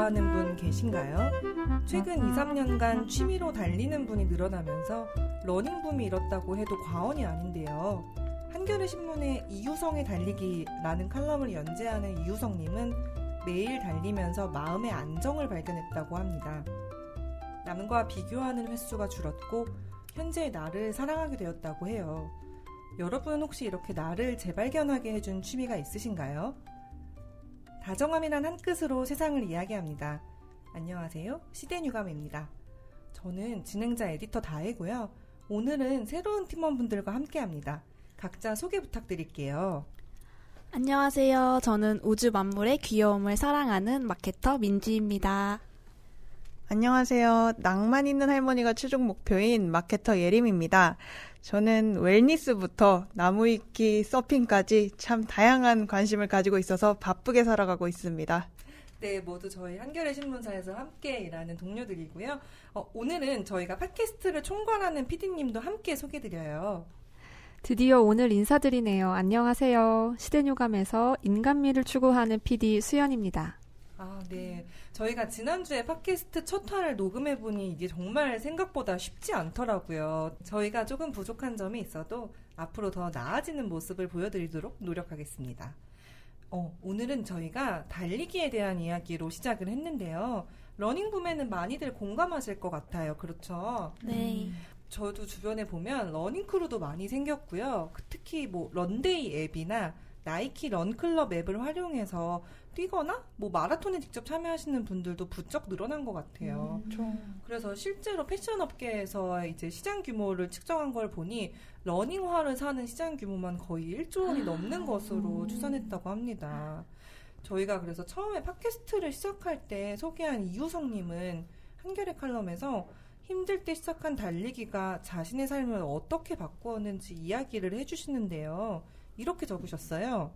좋아하는 분 계신가요? 최근 2, 3년간 취미로 달리는 분이 늘어나면서 러닝붐이 일었다고 해도 과언이 아닌데요. 한겨레 신문의 이유성의 달리기라는 칼럼을 연재하는 이유성님은 매일 달리면서 마음의 안정을 발견했다고 합니다. 남과 비교하는 횟수가 줄었고 현재 나를 사랑하게 되었다고 해요. 여러분 혹시 이렇게 나를 재발견하게 해준 취미가 있으신가요? 다정함이란 한 끝으로 세상을 이야기합니다. 안녕하세요. 시대뉴감입니다. 저는 진행자 에디터 다혜고요. 오늘은 새로운 팀원분들과 함께합니다. 각자 소개 부탁드릴게요. 안녕하세요. 저는 우주 만물의 귀여움을 사랑하는 마케터 민지입니다. 안녕하세요. 낭만 있는 할머니가 최종 목표인 마케터 예림입니다. 저는 웰니스부터 나무위키 서핑까지 참 다양한 관심을 가지고 있어서 바쁘게 살아가고 있습니다. 네, 모두 저희 한겨레 신문사에서 함께 일하는 동료들이고요. 오늘은 저희가 팟캐스트를 총괄하는 PD님도 함께 소개드려요. 드디어 오늘 인사드리네요. 안녕하세요. 시대뉴감에서 인간미를 추구하는 PD 수연입니다. 네. 저희가 지난주에 팟캐스트 첫 화를 녹음해보니 이게 정말 생각보다 쉽지 않더라고요. 저희가 조금 부족한 점이 있어도 앞으로 더 나아지는 모습을 보여드리도록 노력하겠습니다. 오늘은 저희가 달리기에 대한 이야기로 시작을 했는데요. 러닝붐에는 많이들 공감하실 것 같아요. 그렇죠? 네. 저도 주변에 보면 러닝크루도 많이 생겼고요. 특히 런데이 앱이나 나이키 런클럽 앱을 활용해서 뛰거나 마라톤에 직접 참여하시는 분들도 부쩍 늘어난 것 같아요. 그래서 실제로 패션 업계에서 이제 시장 규모를 측정한 걸 보니 러닝화를 사는 시장 규모만 거의 1조 원이 넘는 것으로 추산했다고 합니다. 저희가 그래서 처음에 팟캐스트를 시작할 때 소개한 이유성님은 한겨레 칼럼에서 힘들 때 시작한 달리기가 자신의 삶을 어떻게 바꾸었는지 이야기를 해주시는데요. 이렇게 적으셨어요.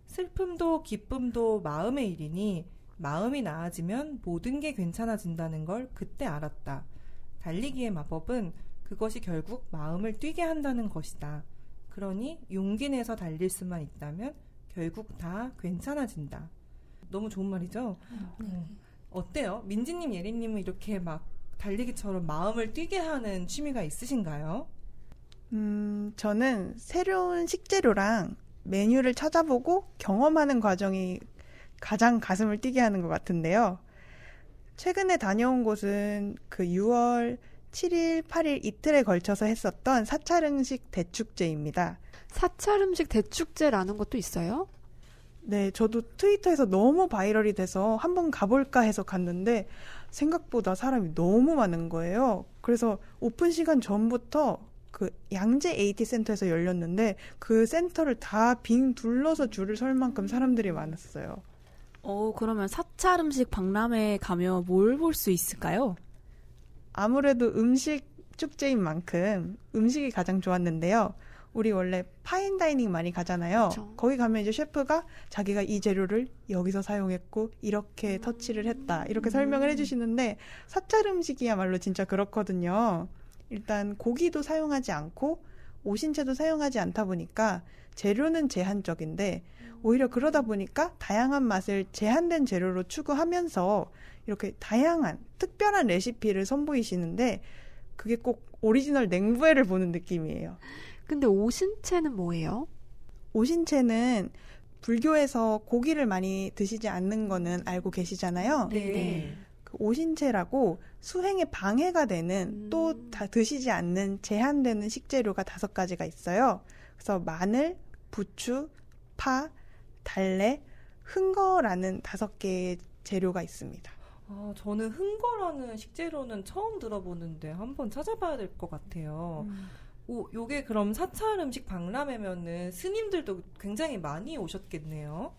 슬픔도 기쁨도 마음의 일이니 마음이 나아지면 모든 게 괜찮아진다는 걸 그때 알았다. 달리기의 마법은 그것이 결국 마음을 뛰게 한다는 것이다. 그러니 용기 내서 달릴 수만 있다면 결국 다 괜찮아진다. 너무 좋은 말이죠? 어때요? 민지님, 예린님은 이렇게 막 달리기처럼 마음을 뛰게 하는 취미가 있으신가요? 저는 새로운 식재료랑 메뉴를 찾아보고 경험하는 과정이 가장 가슴을 뛰게 하는 것 같은데요. 최근에 다녀온 곳은 그 6월 7일, 8일 이틀에 걸쳐서 했었던 사찰음식 대축제입니다. 사찰음식 대축제라는 것도 있어요? 네, 저도 트위터에서 너무 바이럴이 돼서 한번 가볼까 해서 갔는데 생각보다 사람이 너무 많은 거예요. 그래서 오픈 시간 전부터 그 양재 AT 센터에서 열렸는데 그 센터를 다 빙 둘러서 줄을 설 만큼 사람들이 많았어요. 그러면 사찰 음식 박람회에 가면 뭘 볼 수 있을까요? 아무래도 음식 축제인 만큼 음식이 가장 좋았는데요. 우리 원래 파인다이닝 많이 가잖아요. 그쵸. 거기 가면 이제 셰프가 자기가 이 재료를 여기서 사용했고 이렇게 터치를 했다 이렇게 설명을 해주시는데 사찰 음식이야말로 진짜 그렇거든요. 일단 고기도 사용하지 않고 오신채도 사용하지 않다 보니까 재료는 제한적인데 오히려 그러다 보니까 다양한 맛을 제한된 재료로 추구하면서 이렇게 다양한 특별한 레시피를 선보이시는데 그게 꼭 오리지널 냉부회를 보는 느낌이에요. 근데 오신채는 뭐예요? 오신채는 불교에서 고기를 많이 드시지 않는 거는 알고 계시잖아요. 네. 그 오신채라고 수행에 방해가 되는 또 다 드시지 않는 제한되는 식재료가 5가지가 있어요. 그래서 마늘, 부추, 파, 달래, 흥거라는 5개의 재료가 있습니다. 저는 흥거라는 식재료는 처음 들어보는데 한번 찾아봐야 될 것 같아요. 요게 그럼 사찰 음식 박람회면은 스님들도 굉장히 많이 오셨겠네요.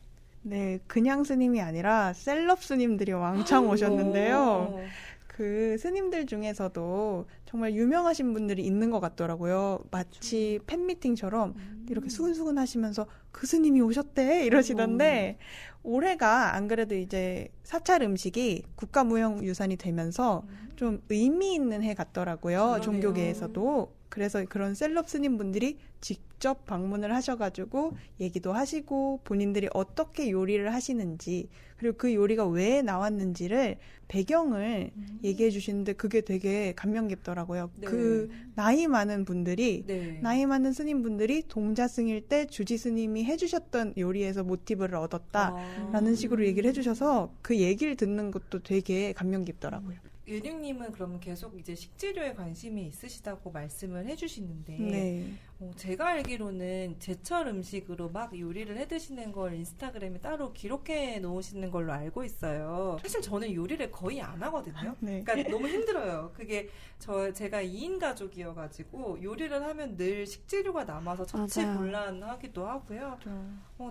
네, 그냥 스님이 아니라 셀럽 스님들이 왕창 오셨는데요. 그 스님들 중에서도 정말 유명하신 분들이 있는 것 같더라고요. 마치 팬미팅처럼 이렇게 수근수근 하시면서 그 스님이 오셨대 이러시던데 올해가 안 그래도 이제 사찰 음식이 국가무형유산이 되면서 좀 의미 있는 해 같더라고요. 그러네요. 종교계에서도. 그래서 그런 셀럽 스님분들이 직접 방문을 하셔가지고 얘기도 하시고 본인들이 어떻게 요리를 하시는지 그리고 그 요리가 왜 나왔는지를 배경을 얘기해 주시는데 그게 되게 감명 깊더라고요. 네. 그 나이 많은 분들이 네. 나이 많은 스님분들이 동자승일 때 주지 스님이 해주셨던 요리에서 모티브를 얻었다라는 식으로 얘기를 해주셔서 그 얘기를 듣는 것도 되게 감명 깊더라고요. 예림님은 그럼 계속 이제 식재료에 관심이 있으시다고 말씀을 해주시는데 네. 제가 알기로는 제철 음식으로 막 요리를 해 드시는 걸 인스타그램에 따로 기록해 놓으시는 걸로 알고 있어요. 사실 저는 요리를 거의 안 하거든요. 네. 그러니까 너무 힘들어요. 그게 제가 2인 가족이어가지고 요리를 하면 늘 식재료가 남아서 처치 맞아요. 곤란하기도 하고요.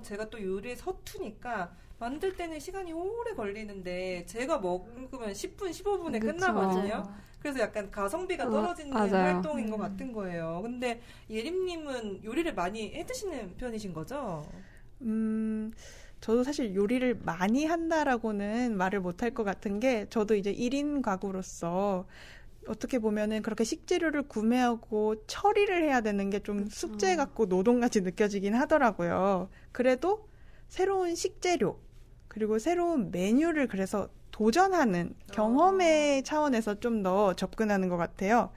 제가 또 요리에 서투니까 만들 때는 시간이 오래 걸리는데 제가 먹으면 10분, 15분에 그쵸, 끝나거든요. 맞아요. 그래서 약간 가성비가 어, 떨어지는 맞아요. 활동인 것 같은 거예요. 근데 예림님은 요리를 많이 해 드시는 편이신 거죠? 저도 사실 요리를 많이 한다라고는 말을 못할 것 같은 게 저도 이제 1인 가구로서 어떻게 보면은 그렇게 식재료를 구매하고 처리를 해야 되는 게 좀 숙제 같고 노동같이 느껴지긴 하더라고요. 그래도 새로운 식재료 그리고 새로운 메뉴를 그래서 도전하는 경험의 차원에서 좀 더 접근하는 것 같아요.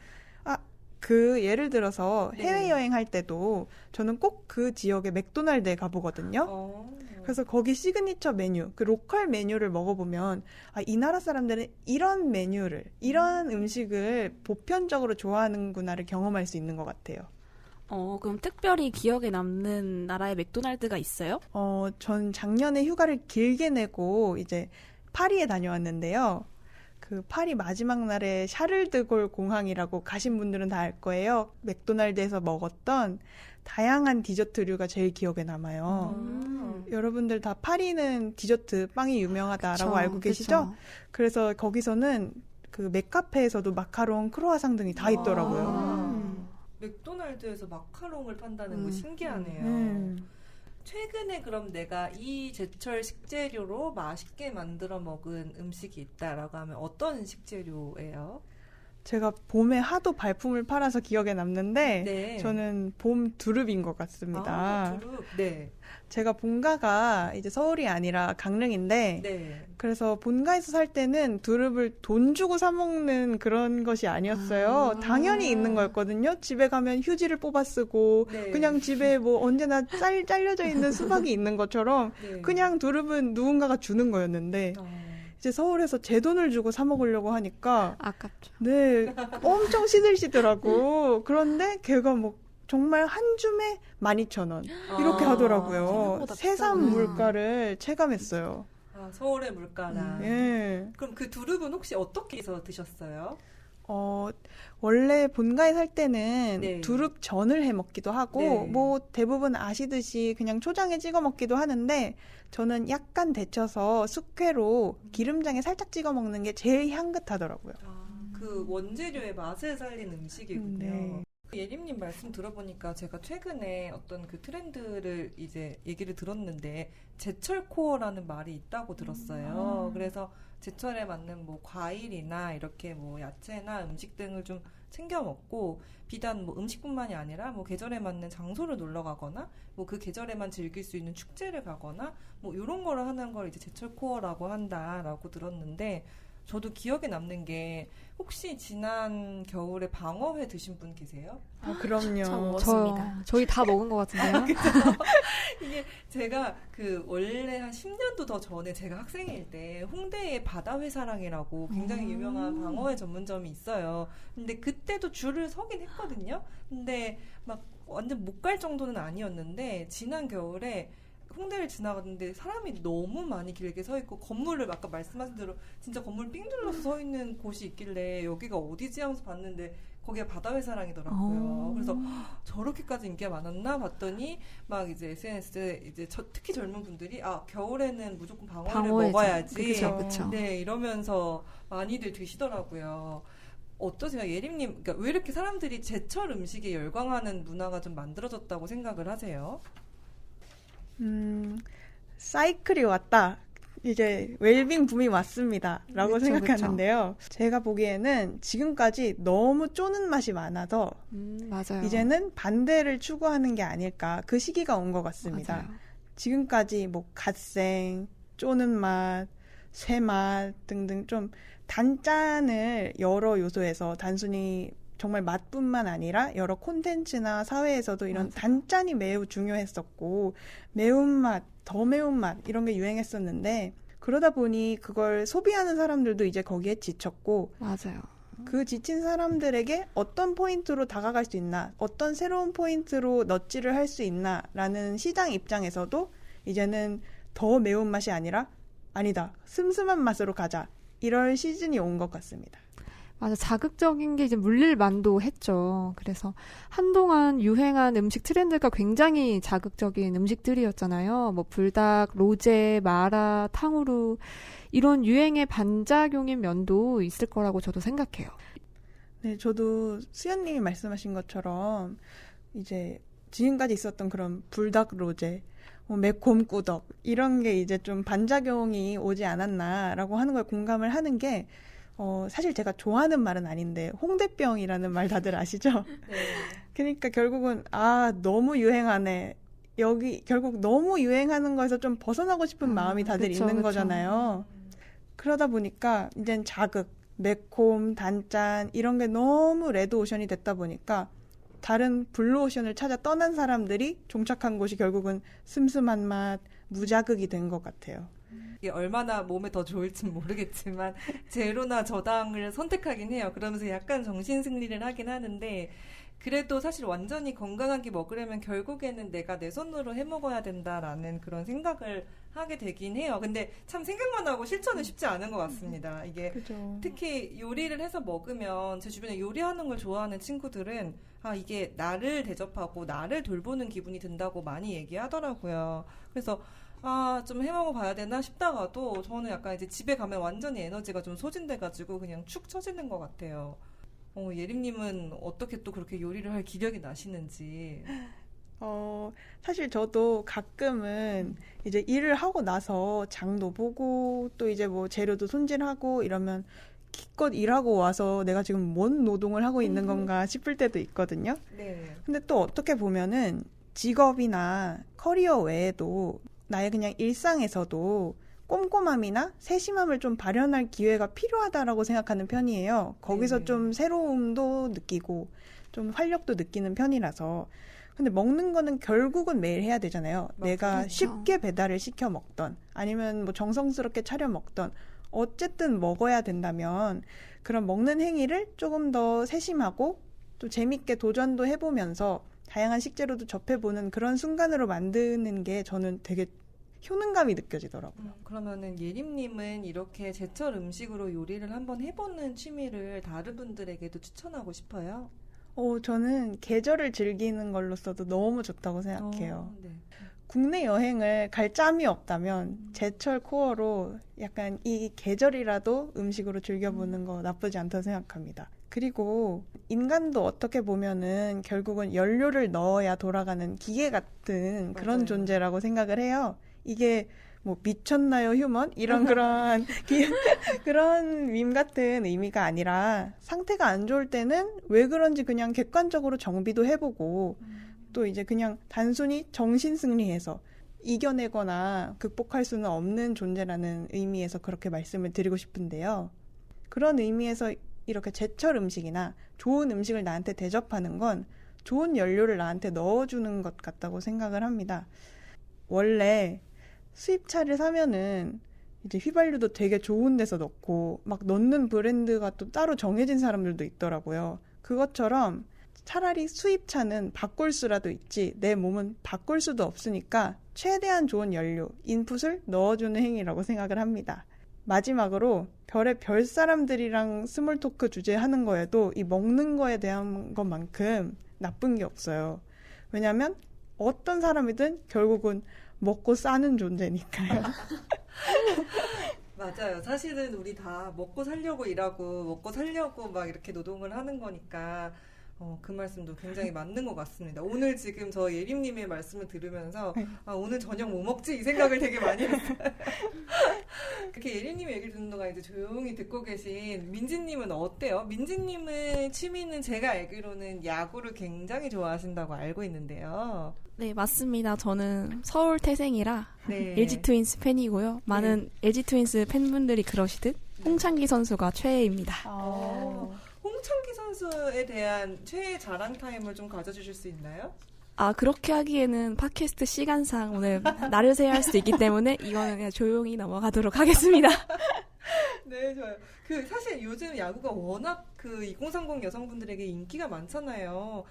예를 들어서 네. 해외여행 할 때도 저는 꼭 그 지역의 맥도날드에 가보거든요. 그래서 거기 시그니처 메뉴, 그 로컬 메뉴를 먹어보면 이 나라 사람들은 이런 메뉴를, 이런 음식을 보편적으로 좋아하는구나를 경험할 수 있는 것 같아요. 그럼 특별히 기억에 남는 나라의 맥도날드가 있어요? 전 작년에 휴가를 길게 내고 이제 파리에 다녀왔는데요. 그 파리 마지막 날에 샤를드골 공항이라고 가신 분들은 다 알 거예요. 맥도날드에서 먹었던 다양한 디저트류가 제일 기억에 남아요. 여러분들 다 파리는 디저트 빵이 유명하다라고 그쵸, 알고 계시죠? 그쵸. 그래서 거기서는 그 맥카페에서도 마카롱, 크로와상 등이 다 있더라고요. 맥도날드에서 마카롱을 판다는 거 신기하네요. 최근에 그럼 내가 이 제철 식재료로 맛있게 만들어 먹은 음식이 있다라고 하면 어떤 식재료예요? 제가 봄에 하도 발품을 팔아서 기억에 남는데 네. 저는 봄 두릅인 것 같습니다. 두릅. 네. 제가 본가가 이제 서울이 아니라 강릉인데 네. 그래서 본가에서 살 때는 두릅을 돈 주고 사 먹는 그런 것이 아니었어요. 당연히 있는 거였거든요. 집에 가면 휴지를 뽑아 쓰고 네. 그냥 집에 뭐 언제나 잘려져 있는 수박이 있는 것처럼 네. 그냥 두릅은 누군가가 주는 거였는데 이제 서울에서 제 돈을 주고 사 먹으려고 하니까 아깝죠. 네, 엄청 시들시더라고. 그런데 걔가 뭐 정말 한 줌에 12,000원 이렇게 하더라고요. 생각보다 새삼 비싸구나. 물가를 체감했어요. 서울의 물가랑. 예. 그럼 그 두릅은 혹시 어떻게 해서 드셨어요? 원래 본가에 살 때는 네. 두릅전을 해 먹기도 하고, 네. 뭐 대부분 아시듯이 그냥 초장에 찍어 먹기도 하는데, 저는 약간 데쳐서 숙회로 기름장에 살짝 찍어 먹는 게 제일 향긋하더라고요. 그 원재료의 맛을 살린 음식이군요. 네. 예림님 말씀 들어보니까 제가 최근에 어떤 그 트렌드를 이제 얘기를 들었는데 제철 코어라는 말이 있다고 들었어요. 그래서 제철에 맞는 뭐 과일이나 이렇게 뭐 야채나 음식 등을 좀 챙겨 먹고 비단 뭐 음식뿐만이 아니라 뭐 계절에 맞는 장소를 놀러 가거나 뭐 그 계절에만 즐길 수 있는 축제를 가거나 뭐 이런 거를 하는 걸 이제 제철 코어라고 한다라고 들었는데 저도 기억에 남는 게 혹시 지난 겨울에 방어회 드신 분 계세요? 그럼요. 저 먹었습니다. 저희 다 먹은 것 같은데요. 이게 제가 그 원래 한 10년도 더 전에 제가 학생일 때 홍대에 바다회사랑이라고 굉장히 유명한 방어회 전문점이 있어요. 근데 그때도 줄을 서긴 했거든요. 근데 막 완전 못 갈 정도는 아니었는데 지난 겨울에 홍대를 지나갔는데 사람이 너무 많이 길게 서 있고 건물을 아까 말씀하신 대로 진짜 건물 삥 둘러서 서 있는 곳이 있길래 여기가 어디지 하면서 봤는데 거기가 바다회사랑이더라고요. 그래서 저렇게까지 인기가 많았나 봤더니 막 이제 SNS에 이제 특히 젊은 분들이 겨울에는 무조건 방어회를 방어회죠. 먹어야지. 그쵸. 네, 이러면서 많이들 드시더라고요. 어떠세요? 예림님, 그러니까 왜 이렇게 사람들이 제철 음식에 열광하는 문화가 좀 만들어졌다고 생각을 하세요? 사이클이 왔다. 이제 웰빙 붐이 왔습니다라고 그쵸, 생각하는데요. 제가 보기에는 지금까지 너무 쪼는 맛이 많아서 맞아요. 이제는 반대를 추구하는 게 아닐까. 그 시기가 온 것 같습니다. 맞아요. 지금까지 뭐 갓생, 쪼는 맛, 쇠맛 등등 좀 단짠을 여러 요소에서 단순히 정말 맛뿐만 아니라 여러 콘텐츠나 사회에서도 이런 맞아요. 단짠이 매우 중요했었고 매운맛, 더 매운맛 이런 게 유행했었는데 그러다 보니 그걸 소비하는 사람들도 이제 거기에 지쳤고 맞아요. 그 지친 사람들에게 어떤 포인트로 다가갈 수 있나, 어떤 새로운 포인트로 넛질을 할 수 있나라는 시장 입장에서도 이제는 더 매운맛이 아니라 아니다, 슴슴한 맛으로 가자. 이럴 시즌이 온 것 같습니다. 맞아. 자극적인 게 이제 물릴만도했죠. 그래서 한동안 유행한 음식 트렌드가 굉장히 자극적인 음식들이었잖아요. 뭐 불닭, 로제, 마라, 탕후루 이런 유행의 반작용인 면도 있을 거라고 저도 생각해요. 네, 저도 수연님이 말씀하신 것처럼 이제 지금까지 있었던 그런 불닭 로제, 매콤 꾸덕 이런 게 이제 좀 반작용이 오지 않았나라고 하는 걸 공감을 하는 게 사실 제가 좋아하는 말은 아닌데 홍대병이라는 말 다들 아시죠? 네. 그러니까 결국은 너무 유행하네. 여기 결국 너무 유행하는 거에서 좀 벗어나고 싶은 마음이 다들 그쵸, 있는 그쵸. 거잖아요. 그러다 보니까 이젠 자극, 매콤, 단짠 이런 게 너무 레드오션이 됐다 보니까 다른 블루오션을 찾아 떠난 사람들이 종착한 곳이 결국은 슴슴한 맛, 무자극이 된 것 같아요. 이게 얼마나 몸에 더 좋을진 모르겠지만 제로나 저당을 선택하긴 해요. 그러면서 약간 정신승리를 하긴 하는데 그래도 사실 완전히 건강하게 먹으려면 결국에는 내가 내 손으로 해 먹어야 된다라는 그런 생각을 하게 되긴 해요. 근데 참 생각만 하고 실천은 쉽지 않은 것 같습니다. 이게 그죠. 특히 요리를 해서 먹으면 제 주변에 요리하는 걸 좋아하는 친구들은 이게 나를 대접하고 나를 돌보는 기분이 든다고 많이 얘기하더라고요. 그래서 좀 해먹어 봐야 되나 싶다가도 저는 약간 이제 집에 가면 완전히 에너지가 좀 소진돼가지고 그냥 축 처지는 것 같아요. 예림님은 어떻게 또 그렇게 요리를 할 기력이 나시는지. 사실 저도 가끔은 이제 일을 하고 나서 장도 보고 또 이제 뭐 재료도 손질하고 이러면 기껏 일하고 와서 내가 지금 뭔 노동을 하고 있는 건가 싶을 때도 있거든요. 네. 근데 또 어떻게 보면은 직업이나 커리어 외에도 나의 그냥 일상에서도 꼼꼼함이나 세심함을 좀 발현할 기회가 필요하다라고 생각하는 편이에요. 거기서 네. 좀 새로움도 느끼고 좀 활력도 느끼는 편이라서. 근데 먹는 거는 결국은 매일 해야 되잖아요. 내가 그렇죠. 쉽게 배달을 시켜 먹던 아니면 뭐 정성스럽게 차려 먹던 어쨌든 먹어야 된다면 그런 먹는 행위를 조금 더 세심하고 또 재밌게 도전도 해보면서 다양한 식재료도 접해보는 그런 순간으로 만드는 게 저는 되게 효능감이 느껴지더라고요. 그러면은 예림님은 이렇게 제철 음식으로 요리를 한번 해보는 취미를 다른 분들에게도 추천하고 싶어요? 저는 계절을 즐기는 걸로써도 너무 좋다고 생각해요. 네. 국내 여행을 갈 짬이 없다면 제철 코어로 약간 이 계절이라도 음식으로 즐겨보는 거 나쁘지 않다고 생각합니다. 그리고 인간도 어떻게 보면은 결국은 연료를 넣어야 돌아가는 기계 같은 그런 맞아요. 존재라고 생각을 해요. 이게 뭐 미쳤나요 휴먼? 이런 그런 밈 같은 의미가 아니라 상태가 안 좋을 때는 왜 그런지 그냥 객관적으로 정비도 해보고 또 이제 그냥 단순히 정신승리해서 이겨내거나 극복할 수는 없는 존재라는 의미에서 그렇게 말씀을 드리고 싶은데요. 그런 의미에서 이렇게 제철 음식이나 좋은 음식을 나한테 대접하는 건 좋은 연료를 나한테 넣어주는 것 같다고 생각을 합니다. 원래 수입차를 사면은 이제 휘발유도 되게 좋은 데서 넣고 막 넣는 브랜드가 또 따로 정해진 사람들도 있더라고요. 그것처럼 차라리 수입차는 바꿀 수라도 있지 내 몸은 바꿀 수도 없으니까 최대한 좋은 연료, 인풋을 넣어주는 행위라고 생각을 합니다. 마지막으로 별의 별 사람들이랑 스몰 토크 주제 하는 거에도 이 먹는 거에 대한 것만큼 나쁜 게 없어요. 왜냐하면 어떤 사람이든 결국은 먹고 싸는 존재니까요. 맞아요. 사실은 우리 다 먹고 살려고 일하고 먹고 살려고 막 이렇게 노동을 하는 거니까 그 말씀도 굉장히 맞는 것 같습니다. 오늘 지금 저 예림님의 말씀을 들으면서 네. 오늘 저녁 뭐 먹지? 이 생각을 되게 많이 했어요. 이렇게 예림님의 얘기를 듣는 동안 이제 조용히 듣고 계신 민지님은 어때요? 민지님의 취미는 제가 알기로는 야구를 굉장히 좋아하신다고 알고 있는데요. 네, 맞습니다. 저는 서울 태생이라 네. LG 트윈스 팬이고요. 많은 LG 트윈스 팬분들이 그러시듯 홍창기 선수가 최애입니다. 홍창기 선수에 대한 최애 자랑 타임을 좀 가져주실 수 있나요? 아, 그렇게 하기에는 팟캐스트 시간상 오늘 나를 세야 할 수도 있기 때문에 이거는 그냥 조용히 넘어가도록 하겠습니다. 네, 좋아요. 사실 요즘 야구가 워낙 2030 여성분들에게 인기가 많잖아요.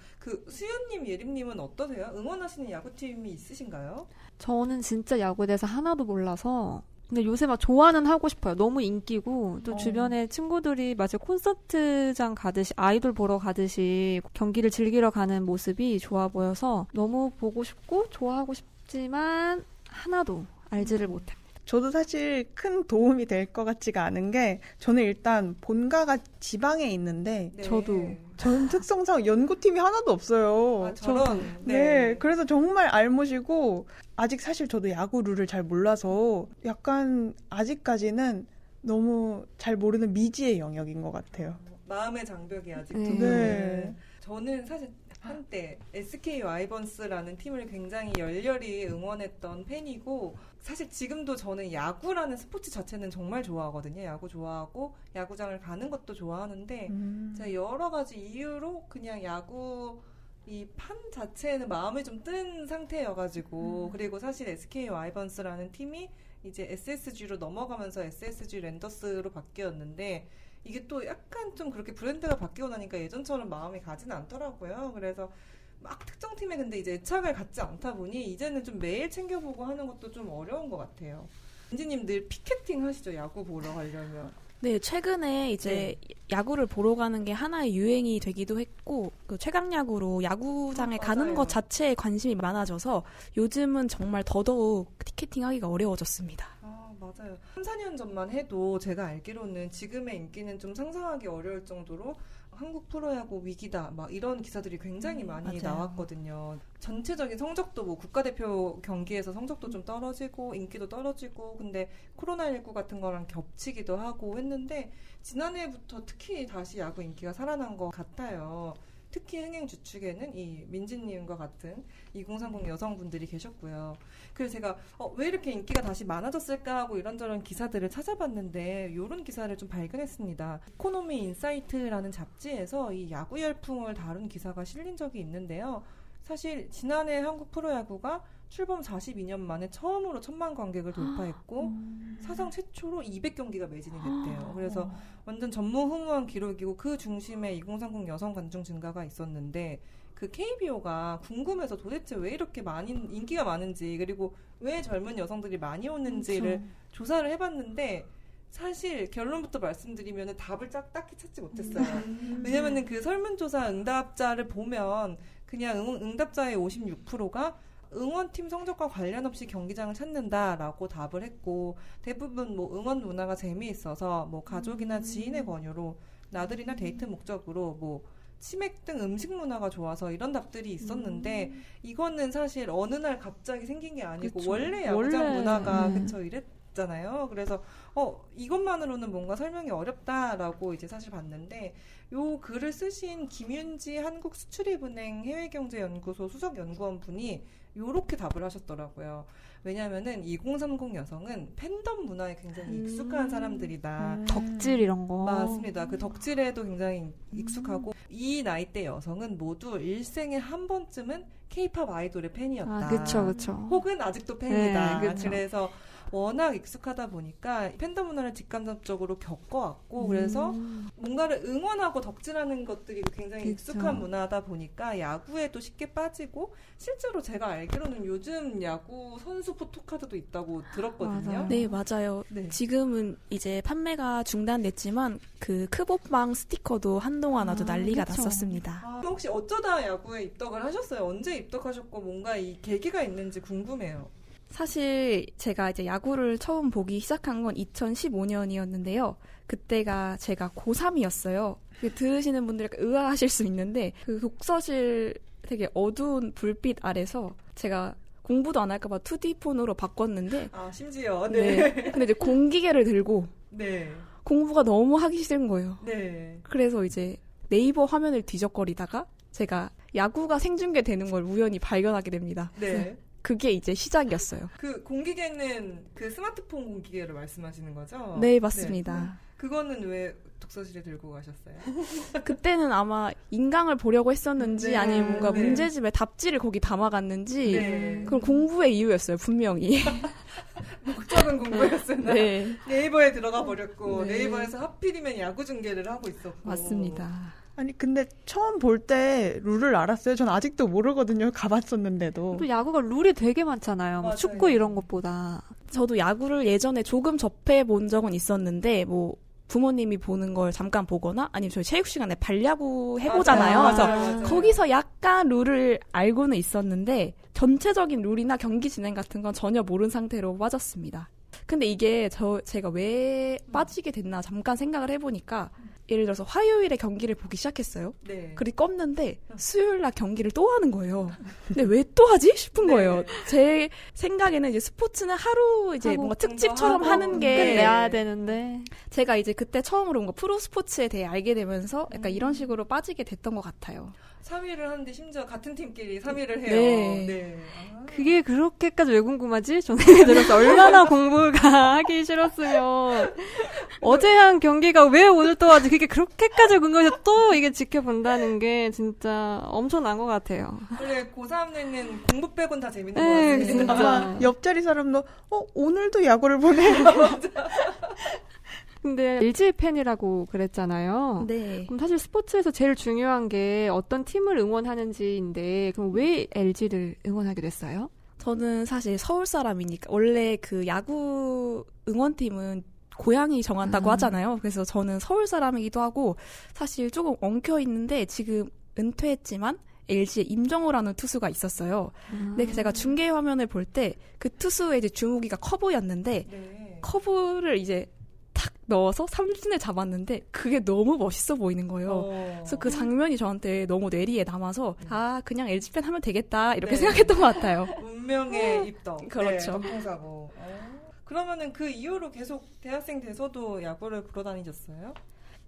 수연님, 예림님은 어떠세요? 응원하시는 야구팀이 있으신가요? 저는 진짜 야구에 대해서 하나도 몰라서 근데 요새 막 좋아는 하고 싶어요. 너무 인기고 또 주변에 친구들이 마치 콘서트장 가듯이 아이돌 보러 가듯이 경기를 즐기러 가는 모습이 좋아 보여서 너무 보고 싶고 좋아하고 싶지만 하나도 알지를 못합니다. 저도 사실 큰 도움이 될 것 같지가 않은 게 저는 일단 본가가 지방에 있는데 네. 저도. 전 특성상 연구팀이 하나도 없어요. 저런. 네, 그래서 정말 알못이고 아직 사실 저도 야구 룰을 잘 몰라서 약간 아직까지는 너무 잘 모르는 미지의 영역인 것 같아요. 마음의 장벽이 아직도. 네. 저는 사실 한때 SK 와이번스라는 팀을 굉장히 열렬히 응원했던 팬이고 사실 지금도 저는 야구라는 스포츠 자체는 정말 좋아하거든요. 야구 좋아하고 야구장을 가는 것도 좋아하는데 제가 여러 가지 이유로 그냥 야구 이 판 자체에는 마음이 좀 뜬 상태여가지고 그리고 사실 SK 와이번스라는 팀이 이제 SSG로 넘어가면서 SSG 랜더스로 바뀌었는데 이게 또 약간 좀 그렇게 브랜드가 바뀌고 나니까 예전처럼 마음이 가지는 않더라고요. 그래서 막 특정 팀에 근데 이제 애착을 갖지 않다 보니 이제는 좀 매일 챙겨보고 하는 것도 좀 어려운 것 같아요. 민지님 늘 피켓팅 하시죠? 야구 보러 가려면. 네, 최근에 이제 야구를 보러 가는 게 하나의 유행이 되기도 했고, 최강야구로 야구장에 가는 맞아요. 것 자체에 관심이 많아져서 요즘은 정말 더더욱 티켓팅 하기가 어려워졌습니다. 맞아요. 3, 4년 전만 해도 제가 알기로는 지금의 인기는 좀 상상하기 어려울 정도로 한국 프로야구 위기다 막 이런 기사들이 굉장히 많이 맞아요. 나왔거든요. 전체적인 성적도 뭐 국가대표 경기에서 성적도 좀 떨어지고 인기도 떨어지고 근데 코로나19 같은 거랑 겹치기도 하고 했는데 지난해부터 특히 다시 야구 인기가 살아난 것 같아요. 특히 흥행 주축에는 이 민지님과 같은 2030 여성분들이 계셨고요. 그래서 제가 왜 이렇게 인기가 다시 많아졌을까 하고 이런저런 기사들을 찾아봤는데 이런 기사를 좀 발견했습니다. 이코노미 인사이트라는 잡지에서 이 야구 열풍을 다룬 기사가 실린 적이 있는데요. 사실 지난해 한국 프로야구가 출범 42년 만에 처음으로 1000만 관객을 돌파했고 사상 최초로 200경기가 매진이 됐대요. 그래서 완전 전무후무한 기록이고 그 중심에 2030 여성 관중 증가가 있었는데 그 KBO가 궁금해서 도대체 왜 이렇게 인기가 많은지 그리고 왜 젊은 여성들이 많이 오는지를 조사를 해봤는데 사실 결론부터 말씀드리면 답을 딱히 찾지 못했어요. 왜냐면은 그 설문조사 응답자를 보면 그냥 응답자의 56%가 응원팀 성적과 관련 없이 경기장을 찾는다라고 답을 했고 대부분 뭐 응원 문화가 재미있어서 뭐 가족이나 지인의 권유로 나들이나 데이트 목적으로 뭐 치맥 등 음식 문화가 좋아서 이런 답들이 있었는데 이거는 사실 어느 날 갑자기 생긴 게 아니고 그쵸. 원래 야구장 문화가 네. 그쵸 이랬잖아요. 그래서 이것만으로는 뭔가 설명이 어렵다라고 이제 사실 봤는데 요 글을 쓰신 김윤지 한국수출입은행 해외경제연구소 수석연구원 분이 요렇게 답을 하셨더라고요. 왜냐면은 2030 여성은 팬덤 문화에 굉장히 익숙한 사람들이다. 덕질 이런 거. 맞습니다. 그 덕질에도 굉장히 익숙하고 이 나이대 여성은 모두 일생에 한 번쯤은 K-팝 아이돌의 팬이었다. 그쵸. 혹은 아직도 팬이다. 네, 그쵸. 그래서 워낙 익숙하다 보니까 팬덤 문화를 직간접적으로 겪어왔고 그래서 뭔가를 응원하고 덕질하는 것들이 굉장히 그쵸. 익숙한 문화다 보니까 야구에도 쉽게 빠지고 실제로 제가 알기로는 요즘 야구 선수 포토카드도 있다고 들었거든요. 맞아요. 네, 맞아요. 네. 지금은 이제 판매가 중단됐지만 그 크보빵 스티커도 한동안 아주 난리가 그쵸. 났었습니다. 혹시 어쩌다 야구에 입덕을 하셨어요? 언제 입덕하셨고 뭔가 이 계기가 있는지 궁금해요. 사실 제가 이제 야구를 처음 보기 시작한 건 2015년이었는데요. 그때가 제가 고3이었어요. 들으시는 분들 약간 의아하실 수 있는데 그 독서실 되게 어두운 불빛 아래서 제가 공부도 안 할까봐 2D 폰으로 바꿨는데 아, 심지어. 네. 근데 이제 공기계를 들고 네. 공부가 너무 하기 싫은 거예요. 네. 그래서 이제 네이버 화면을 뒤적거리다가 제가 야구가 생중계되는 걸 우연히 발견하게 됩니다. 네. 그게 이제 시작이었어요. 그 공기계는 그 스마트폰 공기계를 말씀하시는 거죠? 네, 맞습니다. 네. 그거는 왜 독서실에 들고 가셨어요? 그때는 아마 인강을 보려고 했었는지 네, 아니면 뭔가 네. 문제집에 답지를 거기 담아갔는지 네. 그건 공부의 이유였어요, 분명히. 목적은 공부였으나 네, 네이버에 들어가 버렸고 네. 네이버에서 하필이면 야구 중계를 하고 있었고. 맞습니다. 아니 근데 처음 볼 때 룰을 알았어요. 전 아직도 모르거든요. 가봤었는데도. 또 야구가 룰이 되게 많잖아요. 뭐 맞아요. 축구 이런 것보다. 저도 야구를 예전에 조금 접해 본 적은 있었는데 뭐 부모님이 보는 걸 잠깐 보거나 아니면 저희 체육 시간에 발야구 해보잖아요. 맞아요. 그래서 맞아요. 거기서 약간 룰을 알고는 있었는데 전체적인 룰이나 경기 진행 같은 건 전혀 모르는 상태로 빠졌습니다. 근데 이게 제가 왜 빠지게 됐나 잠깐 생각을 해보니까 예를 들어서 화요일에 경기를 보기 시작했어요. 네. 그리고 껐는데 수요일날 경기를 또 하는 거예요. 근데 왜 또 하지 싶은 네. 거예요. 제 생각에는 이제 스포츠는 하루 이제 하고 뭔가 특집처럼 하고 하는 게 끝내야 되는데. 제가 이제 그때 처음으로 뭔가 프로 스포츠에 대해 알게 되면서 약간 이런 식으로 빠지게 됐던 것 같아요. 3위를 하는데 심지어 같은 팀끼리 3위를 해요. 네. 네. 아. 그게 그렇게까지 왜 궁금하지? 저는 들었어. 얼마나 공부가 하기 싫었으면 어제 한 경기가 왜 오늘 또 하지? 그게 그렇게까지 궁금해서 또 이게 지켜본다는 게 진짜 엄청난 것 같아요. 원래 고3내는 공부 빼곤 다 재밌는 네, 것 같습니다. 진짜. 아마 옆자리 사람도 오늘도 야구를 보네. 근데 LG 팬이라고 그랬잖아요. 네. 그럼 사실 스포츠에서 제일 중요한 게 어떤 팀을 응원하는지인데 그럼 왜 LG를 응원하게 됐어요? 저는 사실 서울 사람이니까 원래 그 야구 응원팀은 고향이 정한다고 하잖아요. 그래서 저는 서울 사람이기도 하고 사실 조금 엉켜 있는데 지금 은퇴했지만 LG에 임정호라는 투수가 있었어요. 근데 제가 중계 화면을 볼 때 그 투수의 이제 주무기가 커브였는데 네. 커브를 이제 탁 넣어서 삼진을 잡았는데 그게 너무 멋있어 보이는 거예요. 그래서 그 장면이 저한테 너무 뇌리에 남아서 아 그냥 LG 팬 하면 되겠다 이렇게 네. 생각했던 것 같아요. 운명의 입덕. 그렇죠. 네, 덕통사고. 그러면은 그 이후로 계속 대학생 돼서도 야구를 보러 다니셨어요?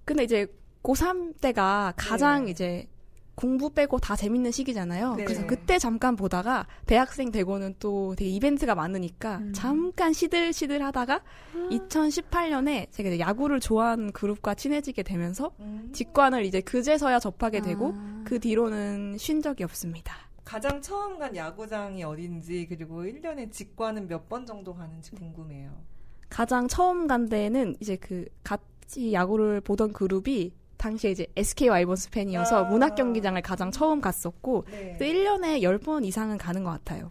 근데 이제 고3 때가 가장 네. 이제 공부 빼고 다 재밌는 시기잖아요. 네. 그래서 그때 잠깐 보다가 대학생 되고는 또 되게 이벤트가 많으니까 잠깐 시들시들 하다가 2018년에 제가 이제 야구를 좋아하는 그룹과 친해지게 되면서 직관을 이제 그제서야 접하게 되고 그 뒤로는 쉰 적이 없습니다. 가장 처음 간 야구장이 어딘지 그리고 1년에 직관은 몇 번 정도 가는지 궁금해요. 가장 처음 간 데는 이제 그 같이 야구를 보던 그룹이 당시에 이제 SK 와이번스 팬이어서 문학 경기장을 가장 처음 갔었고 네. 또 1년에 10번 이상은 가는 것 같아요.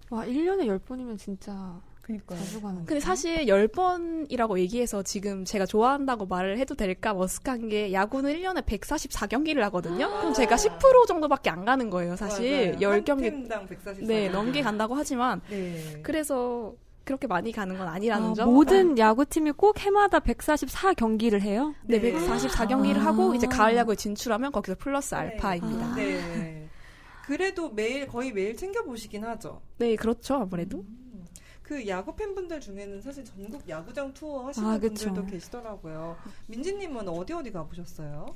와 1년에 10번이면 진짜 그러니까요. 자주 가는 근데 사실 10번이라고 얘기해서 지금 제가 좋아한다고 말을 해도 될까 머쓱한 게 야구는 1년에 144경기를 하거든요. 그럼 제가 10% 정도밖에 안 가는 거예요. 사실 맞아요. 10경기 한 팀당 144. 네, 넘게 간다고 하지만 네. 그래서 그렇게 많이 가는 건 아니라는 점. 모든 야구팀이 꼭 해마다 144경기를 해요? 네, 네. 144경기를 하고 이제 가을 야구에 진출하면 거기서 플러스 알파입니다. 네. 그래도 거의 매일 챙겨 보시긴 하죠. 네, 그렇죠. 아무래도. 그 야구 팬분들 중에는 사실 전국 야구장 투어 하시는 아, 그쵸. 분들도 계시더라고요. 민지님은 어디 가보셨어요?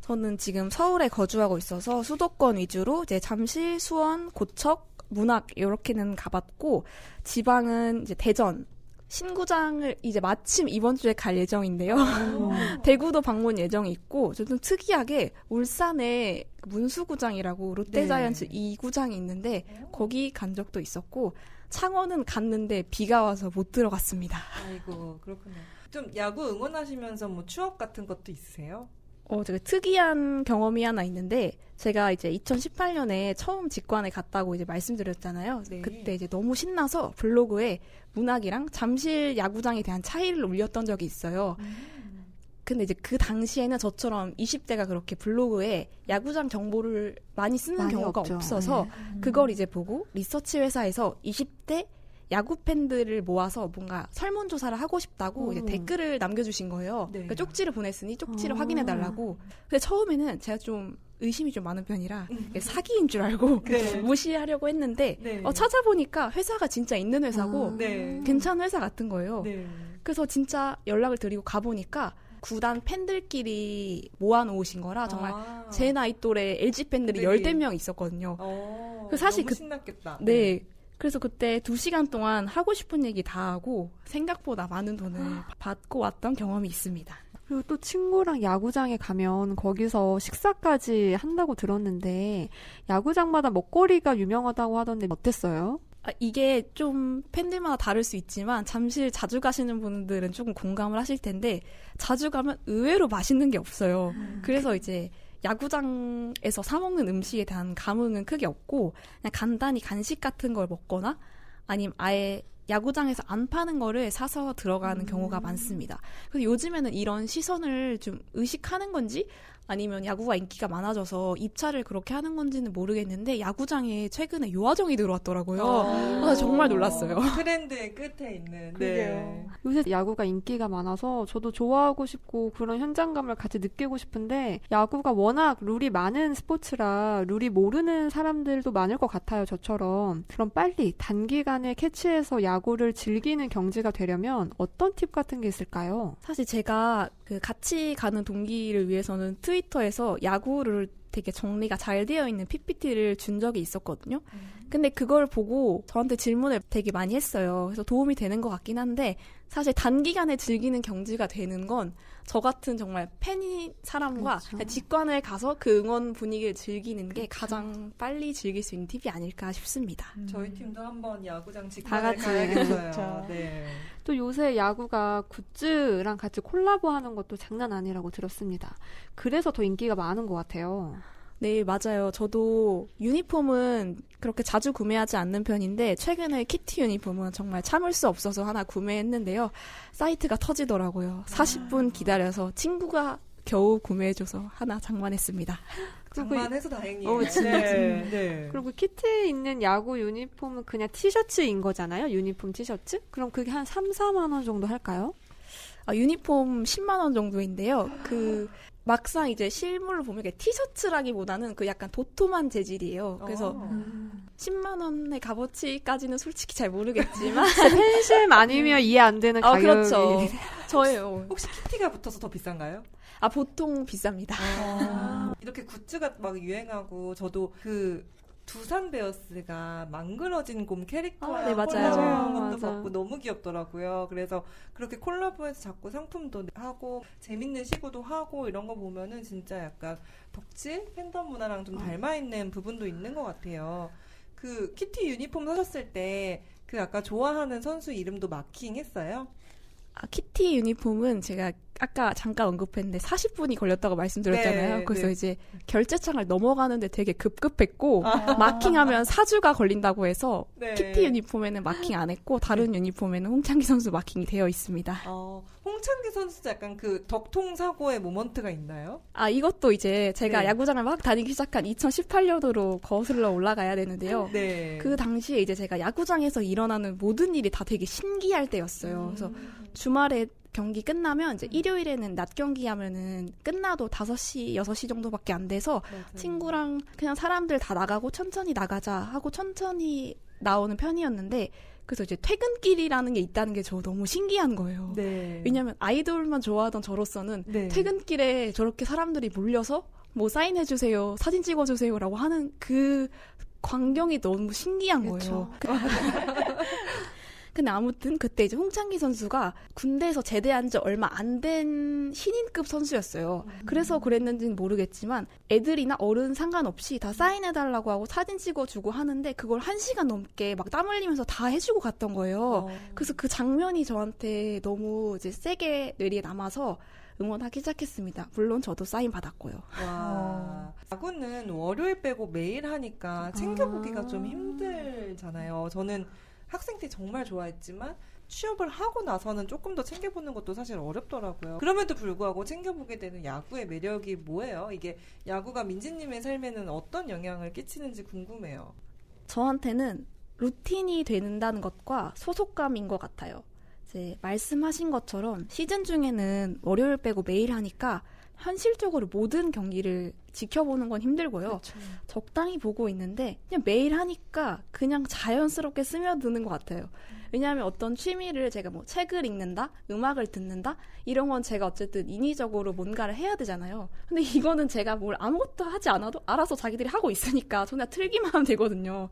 저는 지금 서울에 거주하고 있어서 수도권 위주로 이제 잠실, 수원, 고척, 문학 이렇게는 가봤고 지방은 이제 대전, 신구장을 이제 마침 이번 주에 갈 예정인데요. 대구도 방문 예정이 있고 좀 특이하게 울산에 문수구장이라고 롯데자이언츠 2구장이 있는데 거기 간 적도 있었고 창원은 갔는데 비가 와서 못 들어갔습니다. 아이고 그렇군요. 좀 야구 응원하시면서 뭐 추억 같은 것도 있으세요? 제가 특이한 경험이 하나 있는데, 제가 이제 2018년에 처음 직관에 갔다고 이제 말씀드렸잖아요. 네. 그때 이제 너무 신나서 블로그에 문학이랑 잠실 야구장에 대한 차이를 올렸던 적이 있어요. 근데 이제 그 당시에는 저처럼 20대가 그렇게 블로그에 야구장 정보를 많이 쓰는 많이 경우가 없죠. 없어서 그걸 이제 보고 리서치 회사에서 20대 야구 팬들을 모아서 뭔가 설문조사를 하고 싶다고 이제 댓글을 남겨주신 거예요. 네. 그러니까 쪽지를 보냈으니 쪽지를 아. 확인해달라고. 근데 처음에는 제가 좀 의심이 좀 많은 편이라 이게 사기인 줄 알고 네. 무시하려고 했는데 네. 찾아보니까 회사가 진짜 있는 회사고 아. 네. 괜찮은 회사 같은 거예요. 네. 그래서 진짜 연락을 드리고 가보니까 구단 팬들끼리 모아놓으신 거라 정말 아. 제 나이 또래 LG 팬들이 네. 10명 있었거든요. 그 사실 너무 신났겠다. 네. 그래서 그때 2시간 동안 하고 싶은 얘기 다 하고 생각보다 많은 돈을 받고 왔던 경험이 있습니다. 그리고 또 친구랑 야구장에 가면 거기서 식사까지 한다고 들었는데 야구장마다 먹거리가 유명하다고 하던데 어땠어요? 이게 좀 팬들마다 다를 수 있지만 잠실 자주 가시는 분들은 조금 공감을 하실 텐데 자주 가면 의외로 맛있는 게 없어요. 그래서 이제 야구장에서 사 먹는 음식에 대한 감흥은 크게 없고 그냥 간단히 간식 같은 걸 먹거나 아니면 아예 야구장에서 안 파는 거를 사서 들어가는 경우가 많습니다. 그래서 요즘에는 이런 시선을 좀 의식하는 건지 아니면 야구가 인기가 많아져서 입찰을 그렇게 하는 건지는 모르겠는데 야구장에 최근에 요아정이 들어왔더라고요. 정말 놀랐어요. 트렌드의 끝에 있는. 그러게요. 요새 야구가 인기가 많아서 저도 좋아하고 싶고 그런 현장감을 같이 느끼고 싶은데 야구가 워낙 룰이 많은 스포츠라 룰이 모르는 사람들도 많을 것 같아요. 저처럼. 그럼 빨리 단기간에 캐치해서 야구를 즐기는 경지가 되려면 어떤 팁 같은 게 있을까요? 사실 제가 그 같이 가는 동기를 위해서는 트위터에서 야구를 되게 정리가 잘 되어 있는 PPT를 준 적이 있었거든요. 근데 그걸 보고 저한테 질문을 되게 많이 했어요. 그래서 도움이 되는 것 같긴 한데 사실 단기간에 즐기는 경지가 되는 건 저 같은 정말 팬인 사람과 그렇죠. 그냥 직관을 가서 그 응원 분위기를 즐기는 게 가장 빨리 즐길 수 있는 팁이 아닐까 싶습니다. 저희 팀도 한번 야구장 다 직관을 같이. 가야겠어요. 그렇죠. 네. 또 요새 야구가 굿즈랑 같이 콜라보하는 것도 장난 아니라고 들었습니다. 그래서 더 인기가 많은 것 같아요. 네, 맞아요. 저도 유니폼은 그렇게 자주 구매하지 않는 편인데 최근에 키티 유니폼은 정말 참을 수 없어서 하나 구매했는데요. 사이트가 터지더라고요. 40분 기다려서 친구가 겨우 구매해줘서 하나 장만했습니다. 장만해서 다행이에요. 진짜. 네. 네. 그리고 키트에 있는 야구 유니폼은 그냥 티셔츠인 거잖아요. 유니폼 티셔츠? 그럼 그게 한 3, 4만 원 정도 할까요? 유니폼 10만 원 정도인데요. 막상 이제 실물로 보면 이게 티셔츠라기보다는 그 약간 도톰한 재질이에요. 그래서 10만 원의 값어치까지는 솔직히 잘 모르겠지만 팬심 아니면 이해 안 되는 가격이. 그렇죠. 저예요. 혹시 키티가 붙어서 더 비싼가요? 보통 비쌉니다. 이렇게 굿즈가 막 유행하고 저도 그 두산 베어스가 망그러진 곰 캐릭터와 네, 맞아요. 콜라보한 것도 맞아. 봤고 너무 귀엽더라고요. 그래서 그렇게 콜라보해서 자꾸 상품도 하고 재밌는 시구도 하고 이런 거 보면은 진짜 약간 덕질 팬덤 문화랑 좀 닮아 있는 부분도 있는 것 같아요. 그 키티 유니폼 사셨을 때 그 아까 좋아하는 선수 이름도 마킹했어요? 키티 유니폼은 제가 아까 잠깐 언급했는데 40분이 걸렸다고 말씀드렸잖아요. 네, 그래서 네. 이제 결제창을 넘어가는데 되게 급급했고 마킹하면 4주가 걸린다고 해서 네. 키티 유니폼에는 마킹 안 했고 다른 유니폼에는 홍창기 선수 마킹이 되어 있습니다. 홍창기 선수도 약간 그 덕통 사고의 모먼트가 있나요? 이것도 이제 제가 네. 야구장을 막 다니기 시작한 2018년으로 거슬러 올라가야 되는데요. 네. 그 당시에 이제 제가 야구장에서 일어나는 모든 일이 다 되게 신기할 때였어요. 그래서 주말에 경기 끝나면 이제 일요일에는 낮 경기 하면은 끝나도 5시, 6시 정도밖에 안 돼서 맞아요. 친구랑 그냥 사람들 다 나가고 천천히 나가자 하고 천천히 나오는 편이었는데 그래서 이제 퇴근길이라는 게 있다는 게 저 너무 신기한 거예요. 네. 왜냐면 아이돌만 좋아하던 저로서는 네. 퇴근길에 저렇게 사람들이 몰려서 뭐 사인해주세요, 사진 찍어주세요라고 하는 그 광경이 너무 신기한 거예요. 근데 아무튼 그때 이제 홍창기 선수가 군대에서 제대한 지 얼마 안 된 신인급 선수였어요. 그래서 그랬는지는 모르겠지만 애들이나 어른 상관없이 다 사인해달라고 하고 사진 찍어주고 하는데 그걸 1시간 넘게 막 땀 흘리면서 다 해주고 갔던 거예요. 그래서 그 장면이 저한테 너무 이제 세게 뇌리에 남아서 응원하기 시작했습니다. 물론 저도 사인 받았고요. 와. 야구는 월요일 빼고 매일 하니까 챙겨보기가 좀 힘들잖아요. 저는 학생 때 정말 좋아했지만 취업을 하고 나서는 조금 더 챙겨보는 것도 사실 어렵더라고요. 그럼에도 불구하고 챙겨보게 되는 야구의 매력이 뭐예요? 이게 야구가 민지님의 삶에는 어떤 영향을 끼치는지 궁금해요. 저한테는 루틴이 된다는 것과 소속감인 것 같아요. 이제 말씀하신 것처럼 시즌 중에는 월요일 빼고 매일 하니까 현실적으로 모든 경기를 지켜보는 건 힘들고요. 그렇죠. 적당히 보고 있는데 그냥 매일 하니까 그냥 자연스럽게 스며드는 것 같아요. 왜냐하면 어떤 취미를 제가 뭐 책을 읽는다, 음악을 듣는다 이런 건 제가 어쨌든 인위적으로 뭔가를 해야 되잖아요. 근데 이거는 제가 뭘 아무것도 하지 않아도 알아서 자기들이 하고 있으니까 저는 그냥 틀기만 하면 되거든요.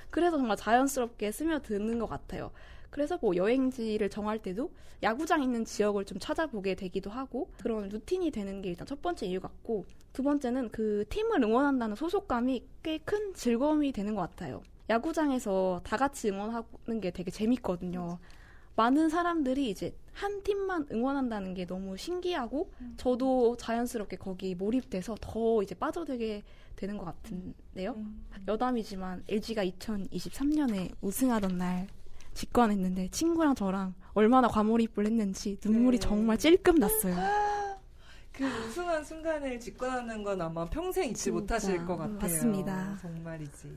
그래서 정말 자연스럽게 스며드는 것 같아요. 그래서 뭐 여행지를 정할 때도 야구장 있는 지역을 좀 찾아보게 되기도 하고 그런 루틴이 되는 게 일단 첫 번째 이유 같고 두 번째는 그 팀을 응원한다는 소속감이 꽤 큰 즐거움이 되는 것 같아요. 야구장에서 다 같이 응원하는 게 되게 재밌거든요. 많은 사람들이 이제 한 팀만 응원한다는 게 너무 신기하고 저도 자연스럽게 거기 몰입돼서 더 이제 빠져들게 되는 것 같은데요. 여담이지만 LG가 2023년에 우승하던 날 직관했는데 친구랑 저랑 얼마나 과몰입을 했는지 눈물이 네. 정말 찔끔 났어요. 그 우승한 순간을 직관하는 건 아마 평생 잊지 진짜, 못하실 것 같아요. 맞습니다. 정말이지.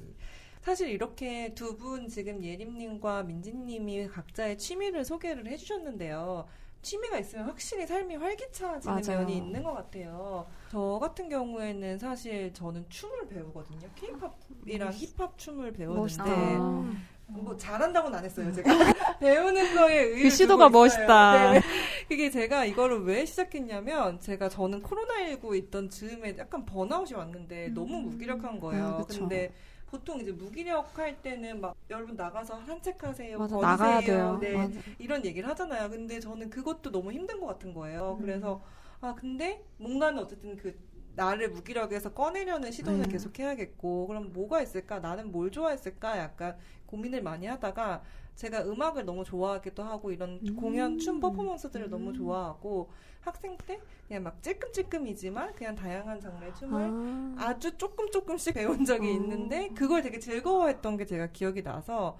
사실 이렇게 두 분 지금 예림님과 민지님이 각자의 취미를 소개를 해주셨는데요. 취미가 있으면 확실히 삶이 활기차지는 맞아요. 면이 있는 것 같아요. 저 같은 경우에는 사실 저는 춤을 배우거든요. K-팝이랑 힙합 춤을 배우는데 멋있다. 뭐 잘한다고는 안 했어요. 제가 배우는 거에 의의를 그 시도가 두고 있어요. 멋있다. 네. 그게 제가 이거를 왜 시작했냐면 저는 코로나19 있던 즈음에 약간 번아웃이 왔는데 너무 무기력한 거예요. 아, 그쵸. 근데 보통 이제 무기력할 때는 막 여러분 나가서 산책하세요. 맞아, 걸으세요. 나가야 돼요. 네. 맞아. 이런 얘기를 하잖아요. 근데 저는 그것도 너무 힘든 것 같은 거예요. 그래서 근데 뭔가는 어쨌든 그 나를 무기력에서 꺼내려는 시도는 계속 해야겠고 그럼 뭐가 있을까? 나는 뭘 좋아했을까? 약간 고민을 많이 하다가 제가 음악을 너무 좋아하기도 하고 이런 공연, 춤 퍼포먼스들을 너무 좋아하고 학생 때 그냥 막 찔끔찔끔이지만 그냥 다양한 장르의 춤을 아주 조금씩 배운 적이 있는데 그걸 되게 즐거워했던 게 제가 기억이 나서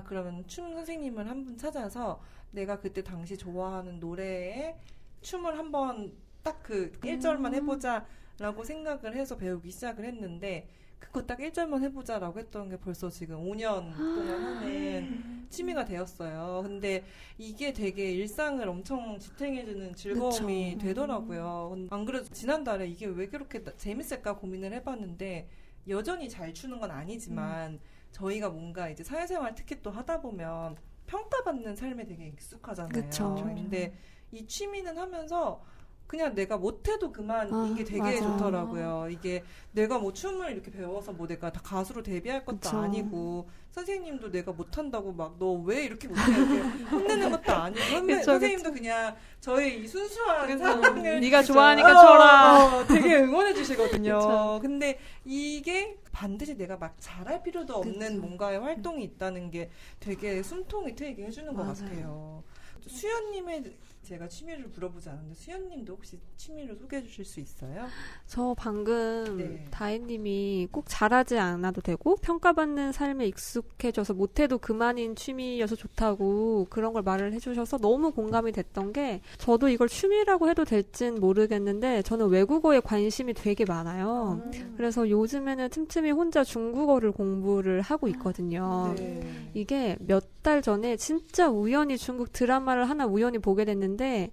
그러면 춤 선생님을 한 분 찾아서 내가 그때 당시 좋아하는 노래에 춤을 한번 딱 그 1절만 해보자 라고 생각을 해서 배우기 시작을 했는데 그거 딱 1절만 해보자라고 했던 게 벌써 지금 5년 동안 하는 취미가 되었어요. 근데 이게 되게 일상을 엄청 지탱해주는 즐거움이 그쵸. 되더라고요. 안 그래도 지난달에 이게 왜 그렇게 재밌을까 고민을 해봤는데 여전히 잘 추는 건 아니지만 저희가 뭔가 이제 사회생활 특히 또 하다 보면 평가받는 삶에 되게 익숙하잖아요. 그쵸. 근데 이 취미는 하면서 그냥 내가 못해도 그만 이게 되게 맞아. 좋더라고요. 이게 내가 뭐 춤을 이렇게 배워서 뭐 내가 다 가수로 데뷔할 것도 그쵸. 아니고 선생님도 내가 못한다고 막 너 왜 이렇게 못해 이렇게 혼내는 것도 아니고 그쵸, 선생님도 그냥 저의 이 순수한 사랑을 네가 좋아하니까 쳐라. 되게 응원해 주시거든요. 그쵸. 근데 이게 반드시 내가 막 잘할 필요도 없는 뭔가의 활동이 있다는 게 되게 숨통이 트이게 해주는 것 맞아요. 같아요. 수연님의 제가 취미를 물어보지 않았는데 수연님도 혹시 취미를 소개해 주실 수 있어요? 저 방금 네. 다혜님이 꼭 잘하지 않아도 되고 평가받는 삶에 익숙해져서 못해도 그만인 취미여서 좋다고 그런 걸 말을 해주셔서 너무 공감이 됐던 게 저도 이걸 취미라고 해도 될진 모르겠는데 저는 외국어에 관심이 되게 많아요. 그래서 요즘에는 틈틈이 혼자 중국어를 공부를 하고 있거든요. 네. 이게 몇 달 전에 진짜 우연히 중국 드라마를 하나 우연히 보게 됐는데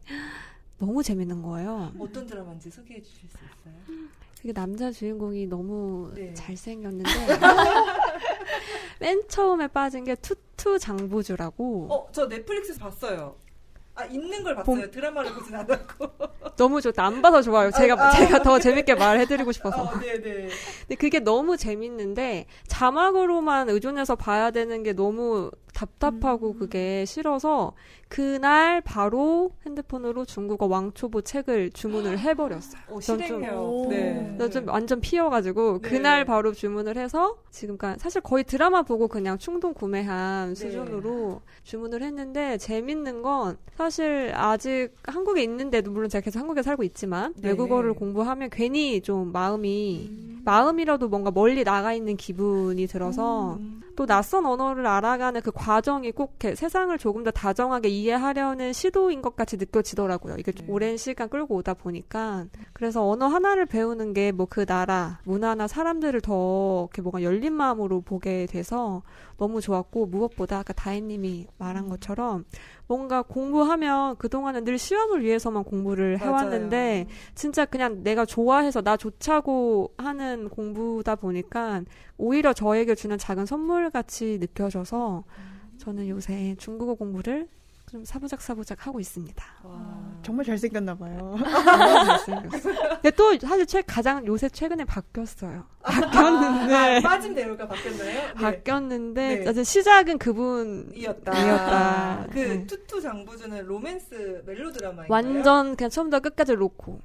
너무 재밌는 거예요. 어떤 드라마인지 소개해 주실 수 있어요? 그게 남자 주인공이 너무 네. 잘생겼는데 맨 처음에 빠진 게 투투 장부주라고 저 넷플릭스에서 봤어요. 있는 걸 봤어요. 드라마를 보진 않았고. 너무 좋다. 안 봐서 좋아요. 제가 더 재밌게 말해드리고 싶어서. 네네. 근데 그게 너무 재밌는데 자막으로만 의존해서 봐야 되는 게 너무 답답하고 그게 싫어서 그날 바로 핸드폰으로 중국어 왕초보 책을 주문을 해버렸어요. 전 좀- 실행해요. 네. 그래서 좀 완전 피어가지고 네. 그날 바로 주문을 해서 지금까지 사실 거의 드라마 보고 그냥 충동 구매한 네. 수준으로 주문을 했는데 재밌는 건 사실 아직 한국에 있는데도 물론 제가 계속 한국에 살고 있지만 네. 외국어를 공부하면 괜히 좀 마음이라도 뭔가 멀리 나가 있는 기분이 들어서 또 낯선 언어를 알아가는 그 과정이 꼭 이렇게 세상을 조금 더 다정하게 이해하려는 시도인 것 같이 느껴지더라고요. 이게 네. 오랜 시간 끌고 오다 보니까. 그래서 언어 하나를 배우는 게 뭐 그 나라, 문화나 사람들을 더 이렇게 뭔가 열린 마음으로 보게 돼서 너무 좋았고, 무엇보다 아까 다혜님이 말한 것처럼 뭔가 공부하면 그동안은 늘 시험을 위해서만 공부를 해왔는데 진짜 그냥 내가 좋아해서 나 좋자고 하는 공부다 보니까 오히려 저에게 주는 작은 선물 같이 느껴져서 저는 요새 중국어 공부를 좀 사부작 하고 있습니다. 와. 정말 잘생겼나 봐요. 너무 잘생겼어. 근데 또 사실 요새 최근에 바뀌었어요. 바뀌었는데 빠진 대로가 바뀌었나요? 네. 바뀌었는데 네. 사실 시작은 그분이었다. 이었다. 그 네. 투투 장부주는 로맨스 멜로 드라마인가요? 완전 그냥 처음부터 끝까지 놓고.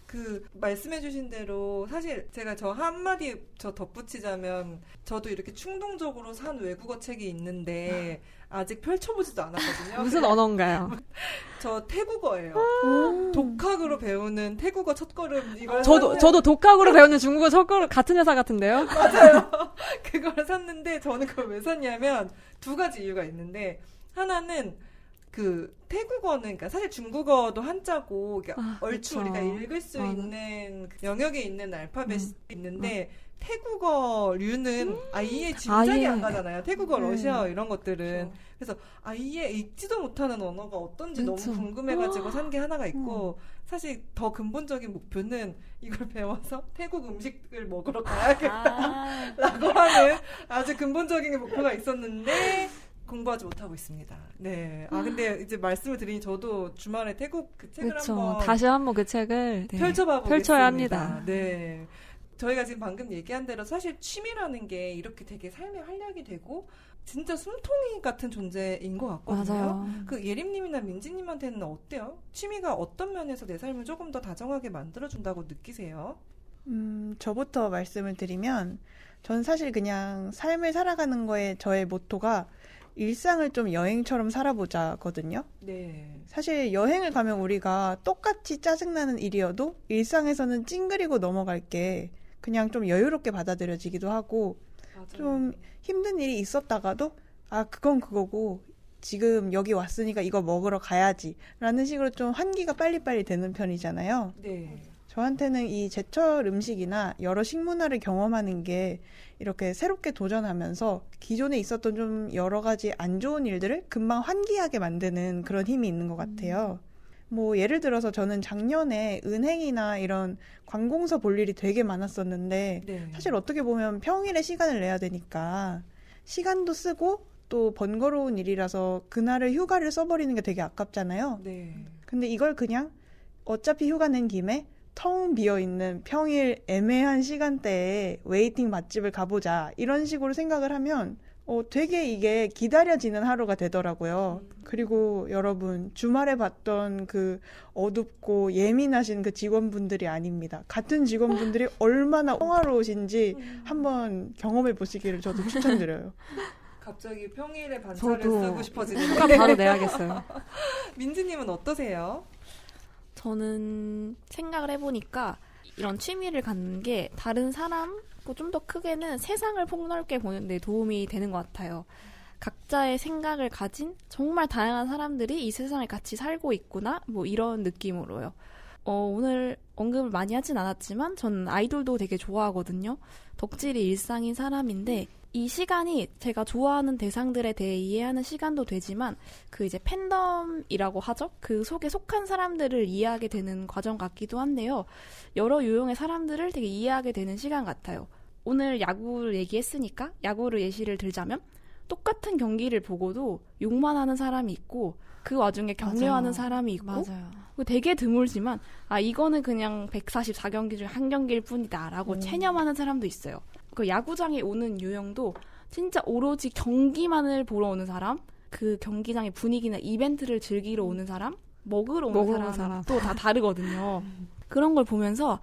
그 말씀해주신 대로 사실 제가 저 한마디 덧붙이자면 저도 이렇게 충동적으로 산 외국어 책이 있는데 아직 펼쳐보지도 않았거든요. 무슨 언어인가요? 저 태국어예요. 독학으로 배우는 태국어 첫걸음 이걸 저도 독학으로 배우는 중국어 첫걸음 같은 회사 같은데요? 맞아요. 그걸 샀는데 저는 그걸 왜 샀냐면 두 가지 이유가 있는데 하나는 그 태국어는 그러니까 사실 중국어도 한자고 얼추 그쵸. 우리가 읽을 수 맞아. 있는 그 영역에 있는 알파벳이 있는데 태국어류는 아예 짐작이 아예. 안 가잖아요. 태국어, 러시아어 이런 것들은. 그쵸. 그래서 아예 읽지도 못하는 언어가 어떤지 그쵸. 너무 궁금해가지고 산 게 하나가 있고 사실 더 근본적인 목표는 이걸 배워서 태국 음식을 먹으러 가야겠다라고 하는 아주 근본적인 목표가 있었는데 공부하지 못하고 있습니다. 네. 근데 이제 말씀을 드리니 저도 주말에 태국 그 책을 그렇죠. 한번 다시 한번 그 책을 네. 펼쳐봐 보겠습니다. 펼쳐야 합니다. 네. 저희가 지금 방금 얘기한 대로 사실 취미라는 게 이렇게 되게 삶의 활력이 되고 진짜 숨통이 같은 존재인 것 같거든요. 맞아요. 그 예림님이나 민지님한테는 어때요? 취미가 어떤 면에서 내 삶을 조금 더 다정하게 만들어준다고 느끼세요? 저부터 말씀을 드리면 전 사실 그냥 삶을 살아가는 거에 저의 모토가 일상을 좀 여행처럼 살아보자거든요. 네. 사실 여행을 가면 우리가 똑같이 짜증나는 일이어도 일상에서는 찡그리고 넘어갈 게 그냥 좀 여유롭게 받아들여지기도 하고 맞아요. 좀 힘든 일이 있었다가도 그건 그거고 지금 여기 왔으니까 이거 먹으러 가야지 라는 식으로 좀 환기가 빨리빨리 되는 편이잖아요. 네. 저한테는 이 제철 음식이나 여러 식문화를 경험하는 게 이렇게 새롭게 도전하면서 기존에 있었던 좀 여러 가지 안 좋은 일들을 금방 환기하게 만드는 그런 힘이 있는 것 같아요. 뭐 예를 들어서 저는 작년에 은행이나 이런 관공서 볼 일이 되게 많았었는데 네. 사실 어떻게 보면 평일에 시간을 내야 되니까 시간도 쓰고 또 번거로운 일이라서 그날을 휴가를 써버리는 게 되게 아깝잖아요. 네. 근데 이걸 그냥 어차피 휴가 낸 김에 텅 비어있는 평일 애매한 시간대에 웨이팅 맛집을 가보자 이런 식으로 생각을 하면 되게 이게 기다려지는 하루가 되더라고요. 그리고 여러분 주말에 봤던 그 어둡고 예민하신 그 직원분들이 아닙니다. 같은 직원분들이 얼마나 평화로우신지 한번 경험해 보시기를 저도 추천드려요. 갑자기 평일에 반차를 저도 쓰고 싶어지는데 휴가 바로 내야겠어요. 민지님은 어떠세요? 저는 생각을 해보니까 이런 취미를 갖는 게 다른 사람, 좀 더 크게는 세상을 폭넓게 보는 데 도움이 되는 것 같아요. 각자의 생각을 가진 정말 다양한 사람들이 이 세상을 같이 살고 있구나, 뭐 이런 느낌으로요. 오늘 언급을 많이 하진 않았지만 저는 아이돌도 되게 좋아하거든요. 덕질이 일상인 사람인데 이 시간이 제가 좋아하는 대상들에 대해 이해하는 시간도 되지만 그 이제 팬덤이라고 하죠. 그 속에 속한 사람들을 이해하게 되는 과정 같기도 한데요. 여러 유형의 사람들을 되게 이해하게 되는 시간 같아요. 오늘 야구를 얘기했으니까 야구를 예시를 들자면 똑같은 경기를 보고도 욕만 하는 사람이 있고 그 와중에 격려하는 사람이 있고 맞아요. 되게 드물지만 이거는 그냥 144경기 중 한 경기일 뿐이다 라고 체념하는 사람도 있어요. 그 야구장에 오는 유형도 진짜 오로지 경기만을 보러 오는 사람, 그 경기장의 분위기나 이벤트를 즐기러 오는 사람, 먹으러 오는 사람 또 다 다르거든요. 그런 걸 보면서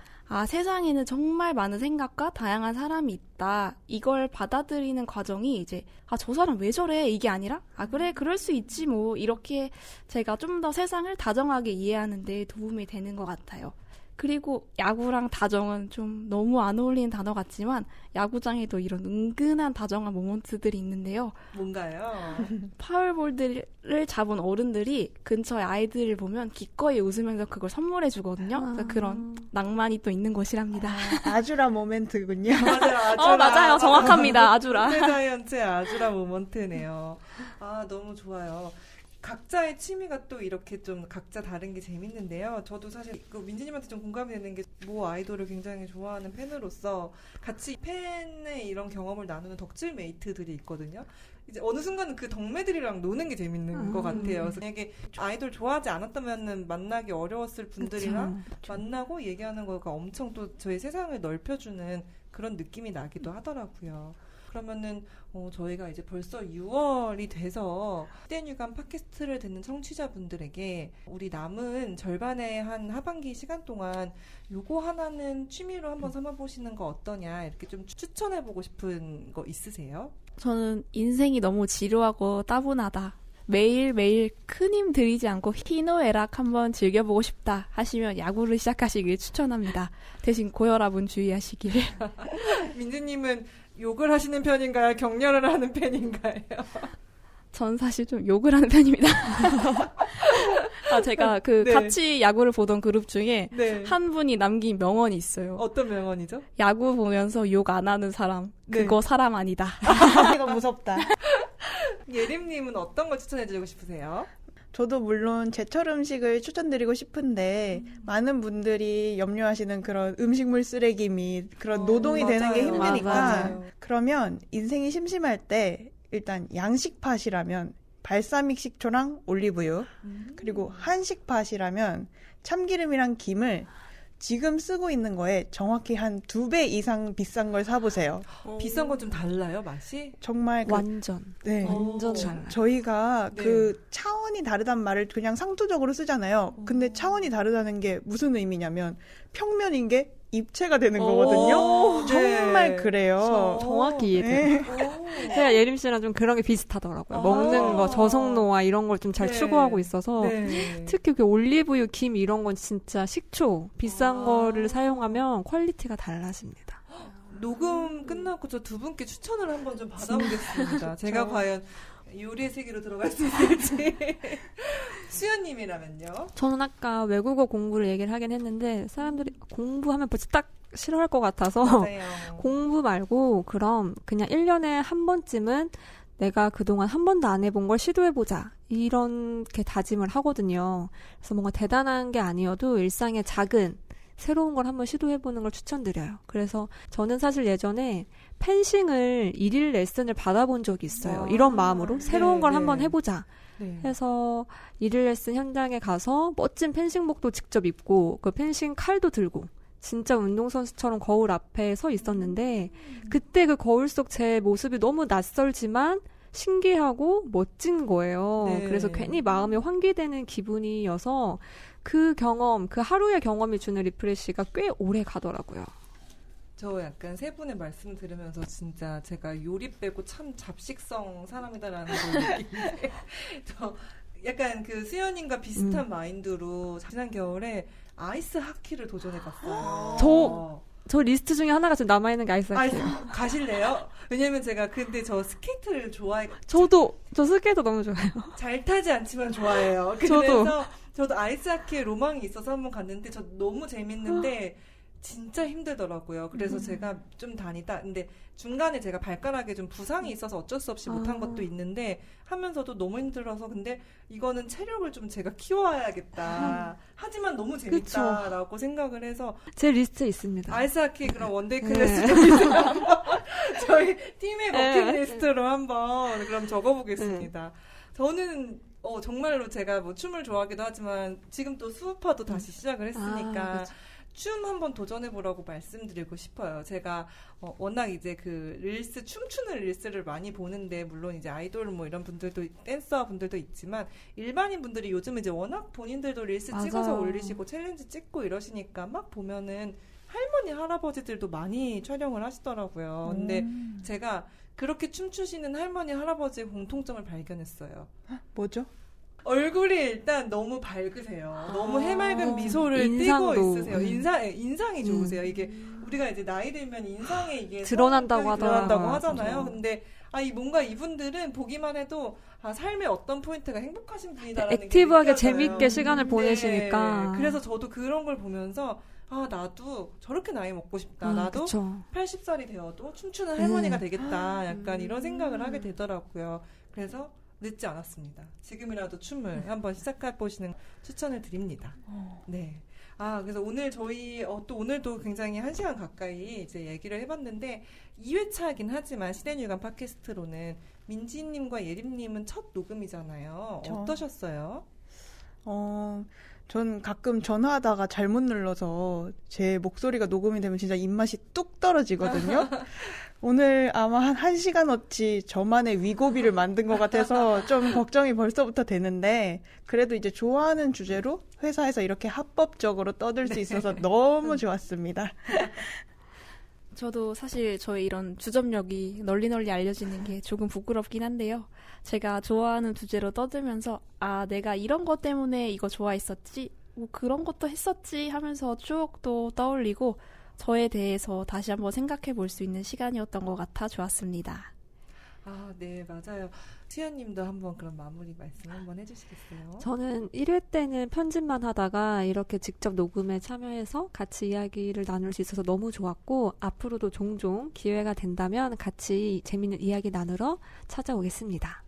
세상에는 정말 많은 생각과 다양한 사람이 있다. 이걸 받아들이는 과정이 이제 저 사람 왜 저래? 이게 아니라 그래 그럴 수 있지 뭐 이렇게 제가 좀 더 세상을 다정하게 이해하는 데 도움이 되는 것 같아요. 그리고 야구랑 다정은 좀 너무 안 어울리는 단어 같지만 야구장에도 이런 은근한 다정한 모먼트들이 있는데요. 뭔가요? 파울볼들을 잡은 어른들이 근처에 아이들을 보면 기꺼이 웃으면서 그걸 선물해 주거든요. 그래서 그런 낭만이 또 있는 곳이랍니다. 아주라 모멘트군요. 맞아요, 아주라. 맞아요. 정확합니다. 아주라. 자이언츠의 아주라 모먼트네요. 아, 너무 좋아요. 각자의 취미가 또 이렇게 좀 각자 다른 게 재밌는데요. 저도 사실 그 민지님한테 좀 공감이 되는 게 모 아이돌을 굉장히 좋아하는 팬으로서 같이 팬의 이런 경험을 나누는 덕질 메이트들이 있거든요. 이제 어느 순간은 그 덕매들이랑 노는 게 재밌는 것 같아요. 그래서 만약에 아이돌 좋아하지 않았다면 만나기 어려웠을 분들이랑 만나고 얘기하는 거가 엄청 또 저희 세상을 넓혀주는 그런 느낌이 나기도 하더라고요. 그러면은 저희가 이제 벌써 6월이 돼서 시대유감 팟캐스트를 듣는 청취자분들에게 우리 남은 절반의 한 하반기 시간 동안 요거 하나는 취미로 한번 삼아보시는 거 어떠냐 이렇게 좀 추천해보고 싶은 거 있으세요? 저는 인생이 너무 지루하고 따분하다. 매일매일 큰 힘 들이지 않고 희노애락 한번 즐겨보고 싶다 하시면 야구를 시작하시길 추천합니다. 대신 고혈압은 주의하시길. 민지님은 욕을 하시는 편인가요? 격려를 하는 편인가요? 전 사실 좀 욕을 하는 편입니다. 제가 네. 같이 야구를 보던 그룹 중에 네. 한 분이 남긴 명언이 있어요. 어떤 명언이죠? 야구 보면서 욕 안 하는 사람, 네. 그거 사람 아니다. 이거 무섭다. 예림님은 어떤 걸 추천해주고 싶으세요? 저도 물론 제철 음식을 추천드리고 싶은데 많은 분들이 염려하시는 그런 음식물 쓰레기 및 그런 노동이 되는 게 맞아요. 힘드니까 맞아요. 그러면 인생이 심심할 때 일단 양식팟이라면 발사믹 식초랑 올리브유 그리고 한식팟이라면 참기름이랑 김을 지금 쓰고 있는 거에 정확히 한 2배 이상 비싼 걸 사보세요. 비싼 건 좀 달라요, 맛이? 정말 완전 네. 완전 오. 달라요. 저희가 네. 그 차원이 다르단 말을 그냥 상투적으로 쓰잖아요. 근데 차원이 다르다는 게 무슨 의미냐면 평면인 게 입체가 되는 거거든요. 오, 네. 정말 그래요. 정확히 이해돼요. 네. 제가 예림 씨랑 좀 그런 게 비슷하더라고요. 먹는 거 저속노화 이런 걸 좀 잘 네. 추구하고 있어서 네. 특히 그 올리브유, 김 이런 건 진짜 식초 비싼 거를 사용하면 퀄리티가 달라집니다. 녹음 끝나고 저 두 분께 추천을 한번 좀 받아보겠습니다. 제가 과연 요리의 세계로 들어갈 수 있을지. 수연님이라면요? 저는 아까 외국어 공부를 얘기를 하긴 했는데 사람들이 공부하면 벌써 딱 싫어할 것 같아서 맞아요. 공부 말고 그럼 그냥 1년에 한 번쯤은 내가 그동안 한 번도 안 해본 걸 시도해보자. 이렇게 다짐을 하거든요. 그래서 뭔가 대단한 게 아니어도 일상의 작은 새로운 걸 한번 시도해보는 걸 추천드려요. 그래서 저는 사실 예전에 펜싱을 1일 레슨을 받아본 적이 있어요. 와. 이런 마음으로 새로운 네, 걸 네. 한번 해보자. 네. 해서 1일 레슨 현장에 가서 멋진 펜싱복도 직접 입고 그 펜싱 칼도 들고 진짜 운동선수처럼 거울 앞에 서 있었는데 그때 그 거울 속 제 모습이 너무 낯설지만 신기하고 멋진 거예요. 네. 그래서 괜히 마음이 환기되는 기분이어서 그 경험, 그 하루의 경험이 주는 리프레시가 꽤 오래 가더라고요. 저 약간 세 분의 말씀 들으면서 진짜 제가 요리 빼고 참 잡식성 사람이다라는 걸 느끼는데 저 약간 그 수연님과 비슷한 마인드로 지난 겨울에 아이스 하키를 도전해봤어요. 저 리스트 중에 하나가 지금 남아있는 게 아이스 아이스 하키예요. 가실래요? 왜냐면 제가 근데 저 스케이트를 좋아해. 저 스케이트 너무 좋아해요. 잘 타지 않지만 좋아해요. 저도. 그래서 저도 아이스 하키에 로망이 있어서 한번 갔는데 저 너무 재밌는데 진짜 힘들더라고요. 그래서 제가 좀 다니다. 근데 중간에 제가 발가락에 좀 부상이 있어서 어쩔 수 없이 못한 것도 있는데 하면서도 너무 힘들어서 근데 이거는 체력을 좀 제가 키워야겠다. 하지만 너무 재밌다라고 생각을 해서 제 리스트에 있습니다. 아이스하키 그럼 원데이 클래스 한번 저희 팀의 버킷리스트로 한번 그럼 적어보겠습니다. 저는 정말로 제가 뭐 춤을 좋아하기도 하지만 지금 또 수우파도 다시 시작을 했으니까 춤 한번 도전해보라고 말씀드리고 싶어요. 제가 워낙 이제 그 릴스, 춤추는 릴스를 많이 보는데 물론 이제 아이돌 뭐 이런 분들도 댄서 분들도 있지만 일반인 분들이 요즘 이제 워낙 본인들도 릴스 맞아요. 찍어서 올리시고 챌린지 찍고 이러시니까 막 보면은 할머니 할아버지들도 많이 촬영을 하시더라고요. 근데 제가 그렇게 춤추시는 할머니 할아버지의 공통점을 발견했어요. 뭐죠? 얼굴이 일단 너무 밝으세요. 너무 해맑은 미소를 띠고 인상도. 있으세요. 인상이 좋으세요. 이게 우리가 이제 나이 들면 인상에 이게 드러난다고 성격이 하더라고요. 드러난다고 하잖아요. 맞아. 근데 뭔가 이분들은 보기만 해도 삶의 어떤 포인트가 행복하신 분이다라는 게 액티브하게 느껴져요. 재밌게 시간을 보내시니까. 네. 그래서 저도 그런 걸 보면서 나도 저렇게 나이 먹고 싶다. 나도 그쵸. 80살이 되어도 춤추는 할머니가 되겠다. 약간 이런 생각을 하게 되더라고요. 그래서 늦지 않았습니다. 지금이라도 춤을 한번 시작해 보시는 추천을 드립니다. 네. 그래서 오늘 저희 또 오늘도 굉장히 1시간 가까이 이제 얘기를 해봤는데 2회차이긴 하지만 시대뉴감 팟캐스트로는 민지님과 예림님은 첫 녹음이잖아요. 그쵸. 어떠셨어요? 전 가끔 전화하다가 잘못 눌러서 제 목소리가 녹음이 되면 진짜 입맛이 뚝 떨어지거든요. 오늘 아마 한 1시간어치 저만의 위고비를 만든 것 같아서 좀 걱정이 벌써부터 되는데 그래도 이제 좋아하는 주제로 회사에서 이렇게 합법적으로 떠들 수 있어서 너무 좋았습니다. 저도 사실 저의 이런 주점력이 널리 알려지는 게 조금 부끄럽긴 한데요. 제가 좋아하는 주제로 떠들면서 내가 이런 것 때문에 이거 좋아했었지, 뭐 그런 것도 했었지 하면서 추억도 떠올리고 저에 대해서 다시 한번 생각해 볼 수 있는 시간이었던 것 같아 좋았습니다. 네, 맞아요. 수연님도 한번 그런 마무리 말씀 한번 해주시겠어요? 저는 1회 때는 편집만 하다가 이렇게 직접 녹음에 참여해서 같이 이야기를 나눌 수 있어서 너무 좋았고 앞으로도 종종 기회가 된다면 같이 재밌는 이야기 나누러 찾아오겠습니다.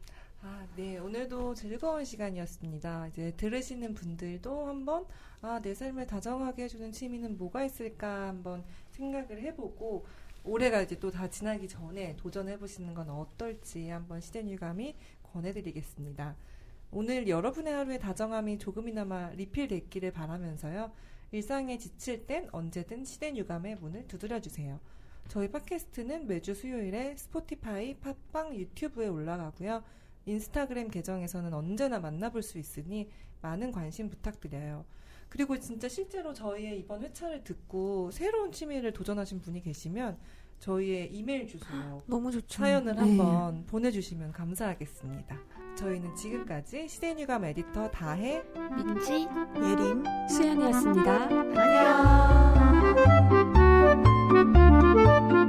네, 오늘도 즐거운 시간이었습니다. 이제 들으시는 분들도 한번 내 삶을 다정하게 해주는 취미는 뭐가 있을까 한번 생각을 해보고 올해가 이제 또 다 지나기 전에 도전해보시는 건 어떨지 한번 시대뉴감이 권해드리겠습니다. 오늘 여러분의 하루의 다정함이 조금이나마 리필됐기를 바라면서요. 일상에 지칠 땐 언제든 시대뉴감의 문을 두드려주세요. 저희 팟캐스트는 매주 수요일에 스포티파이, 팟빵, 유튜브에 올라가고요. 인스타그램 계정에서는 언제나 만나볼 수 있으니 많은 관심 부탁드려요. 그리고 진짜 실제로 저희의 이번 회차를 듣고 새로운 취미를 도전하신 분이 계시면 저희의 이메일 주소로 너무 좋죠. 사연을 네. 한번 보내주시면 감사하겠습니다. 저희는 지금까지 시대뉴감 에디터 다혜, 민지, 예림, 수연이었습니다. 안녕.